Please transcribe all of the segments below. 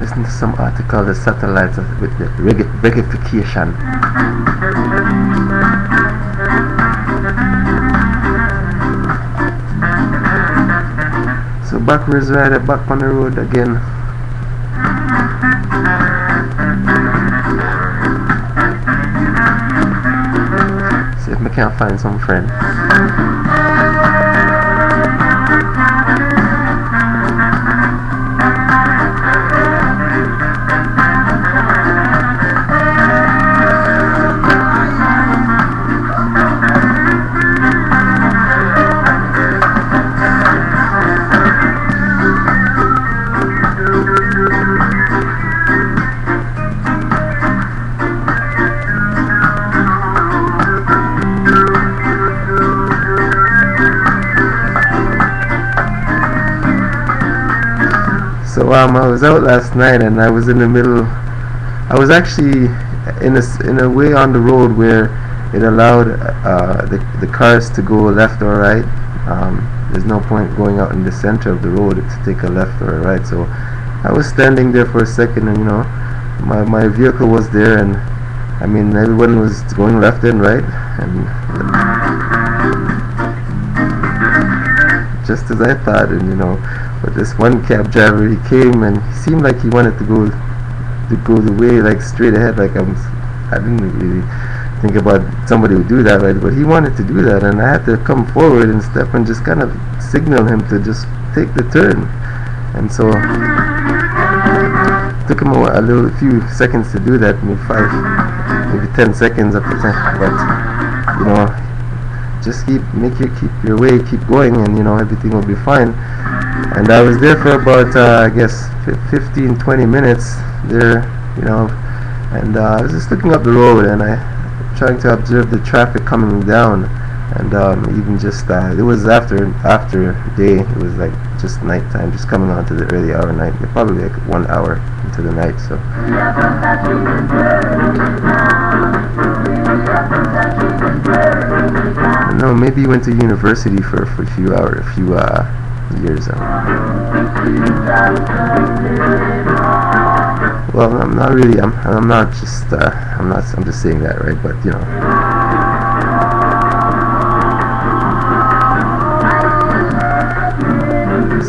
Listen to some article, the satellites with the regification. So backwards rider back on the road again. See if I can find some friend. So I was out last night and I was in the middle. I was actually in a way on the road where it allowed the cars to go left or right. There's no point going out in the center of the road to take a left or a right. So I was standing there for a second, and my vehicle was there, and I mean everyone was going left and right, and just as I thought, and but this one cab driver, he came and he seemed like he wanted to go the way like straight ahead, like I didn't really think about somebody would do that, right? But he wanted to do that, and I had to come forward and step and just kind of signal him to just take the turn. And so it took him a few seconds to do that, maybe 10 seconds up to 10. But just keep your way, keep going, and everything will be fine. And I was there for about I guess 15-20 minutes there, and I was just looking up the road and trying to observe the traffic coming down, and even just it was after day, it was like just nighttime, just coming on to the early hour night, probably like 1 hour into the night. So no, maybe he went to university for a few years. Well, I'm not really. I'm not just. I'm just saying that, right? But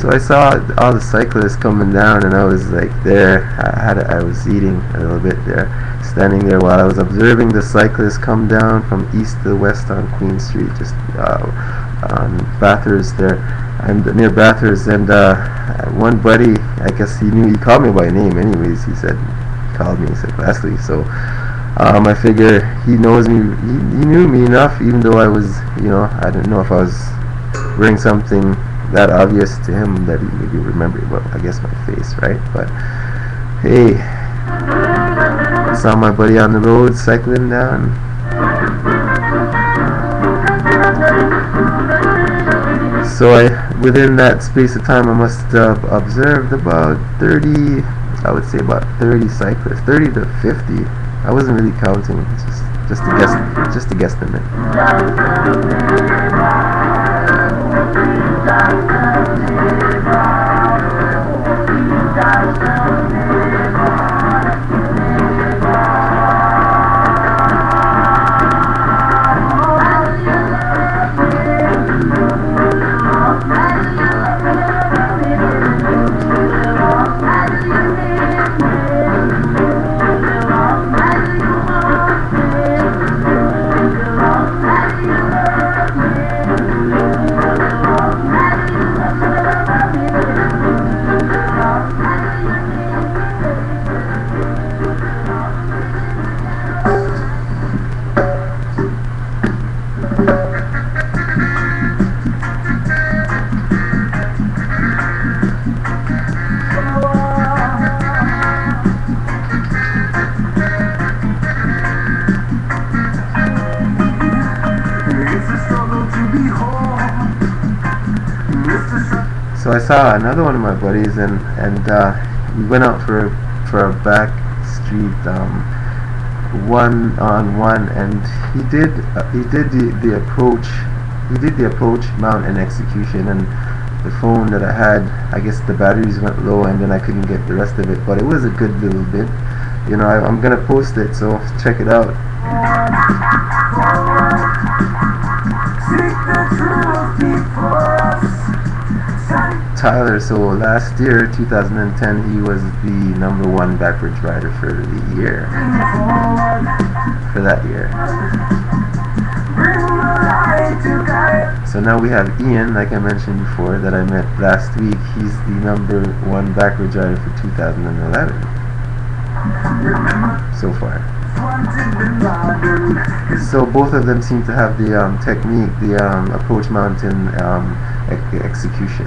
So I saw all the cyclists coming down, and I was like there. I was eating a little bit there, standing there while I was observing the cyclists come down from east to west on Queen Street, just on Bathurst there. And near Bathurst, and one buddy, I guess he called me by name anyways. He said Leslie. So I figure he knows me, he knew me enough, even though I was, I didn't know if I was wearing something that obvious to him that he maybe remembered, well, I guess my face, right? But hey, I saw my buddy on the road cycling down. So within that space of time, I must have observed about 30, I would say about 30 cyclists, 30 to 50. I wasn't really counting, just to guesstimate. So I saw another one of my buddies, and we went out for a back street one-on-one, and he did the approach, mount, and execution. And the phone that I had, I guess the batteries went low, and then I couldn't get the rest of it. But it was a good little bit. You know, I'm gonna post it, so check it out. Tyler, so last year, 2010, he was the #1 backwards rider for the year. For that year. So now we have Ian, like I mentioned before, that I met last week. He's the #1 backwards rider for 2011. So far. So both of them seem to have the technique, the approach, mount, and execution.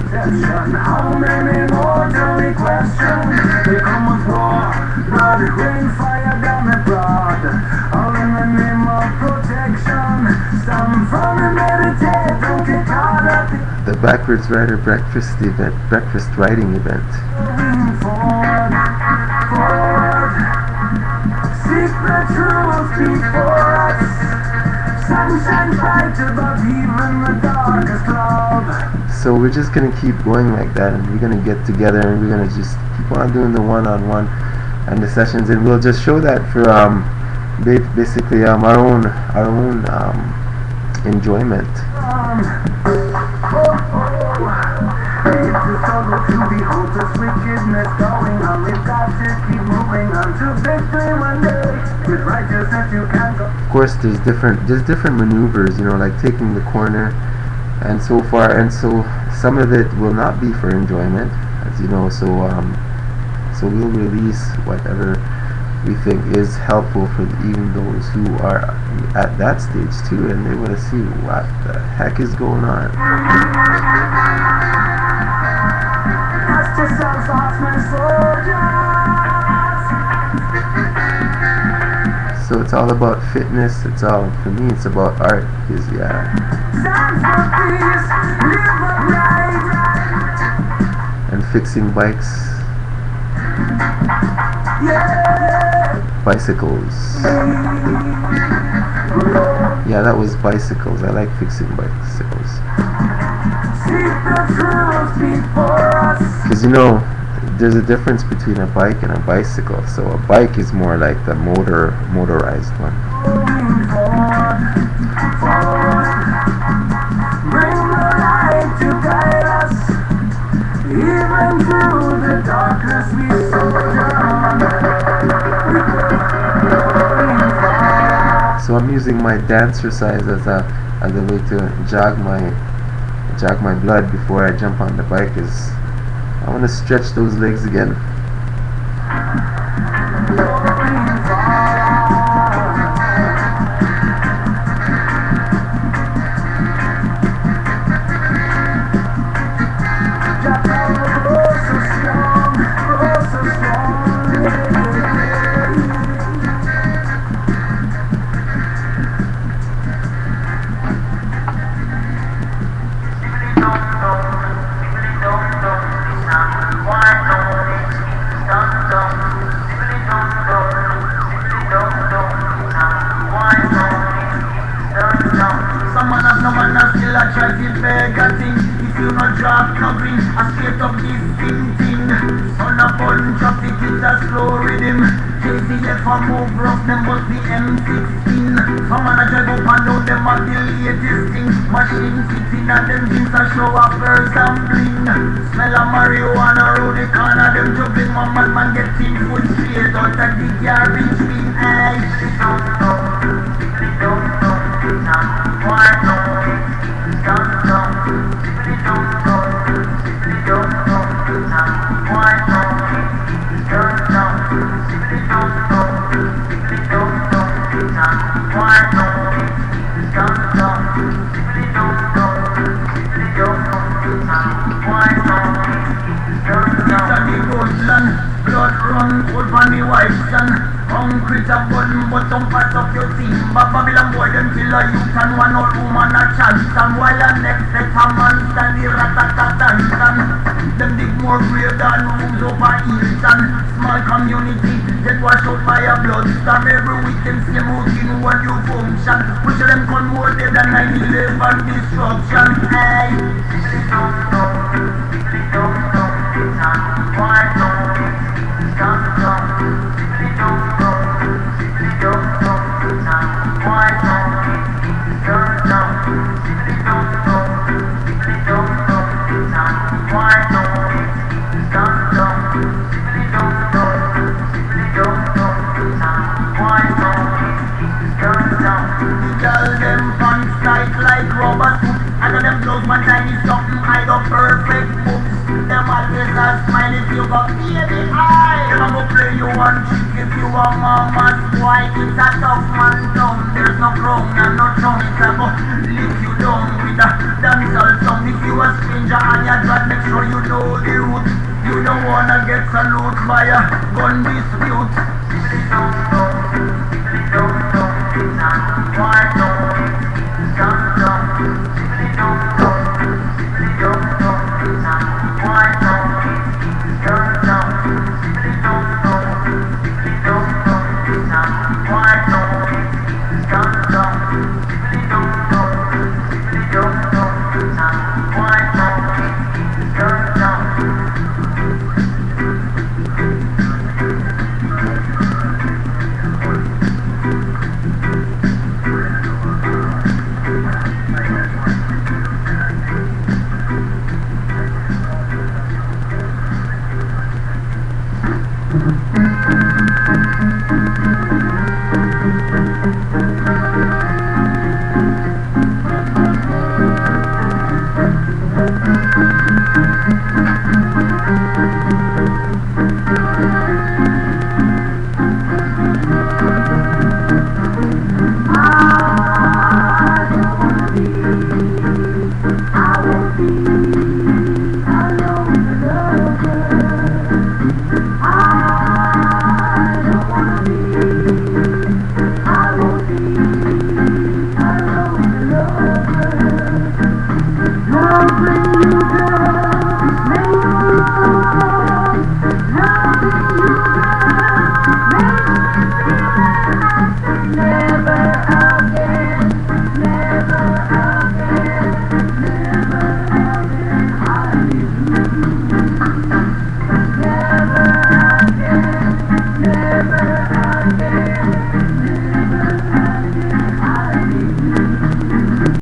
The backwards rider breakfast riding event. So we're just gonna keep going like that, and we're gonna get together, and we're gonna just keep on doing the one-on-one and the sessions, and we'll just show that for basically our own enjoyment. Of course, there's different maneuvers, you know, like taking the corner, and so some of it will not be for enjoyment, as you know. So we'll release whatever we think is helpful for even those who are at that stage too, and they want to see what the heck is going on. So it's all about fitness. For me, it's about art, because and fixing bikes, bicycles. Yeah, that was bicycles. I like fixing bicycles. Because you know, there's a difference between a bike and a bicycle. So a bike is more like the motorized one. Bring the light to guide us, even through the darkness we So I'm using my dancer size as a way to jog my blood before I jump on the bike. Is I want to stretch those legs again. If you not drop covering, a state of this thing. On a bunch of it is a slow rhythm. JCF a move rough, them must be M16. Some man a drive up and down, them a the latest thing. Machine sitting and them things a show up birds and bling. Smell of marijuana round the corner, them juggling. One man getting food straight out of the garbage bin. Hey, don't know, why no, don't know. Blood run cold from the white sun. Concrete a button, but some parts of your team. But Babylon boy, them kill a youth and one old woman a chance. And while the next set a man stand the rat-a-tat-a-tan. Them dig more grave than rooms over Easton. Small community get washed out by a blood storm. Every week them same routine, one new function. Push them con more dead than 9/11 destruction. Hey, like rubber suit. I got them clothes, one tiny something. I got perfect books. Them always a smile if you got baby eyes. Them a go play you one trick if you a mama's boy. It's a tough man down. There's no crown and no tongue. It's a go lift you down with a dancehall song. If you a stranger and you drive, make sure you know the route. You don't wanna get salute by a gun dispute. I won't be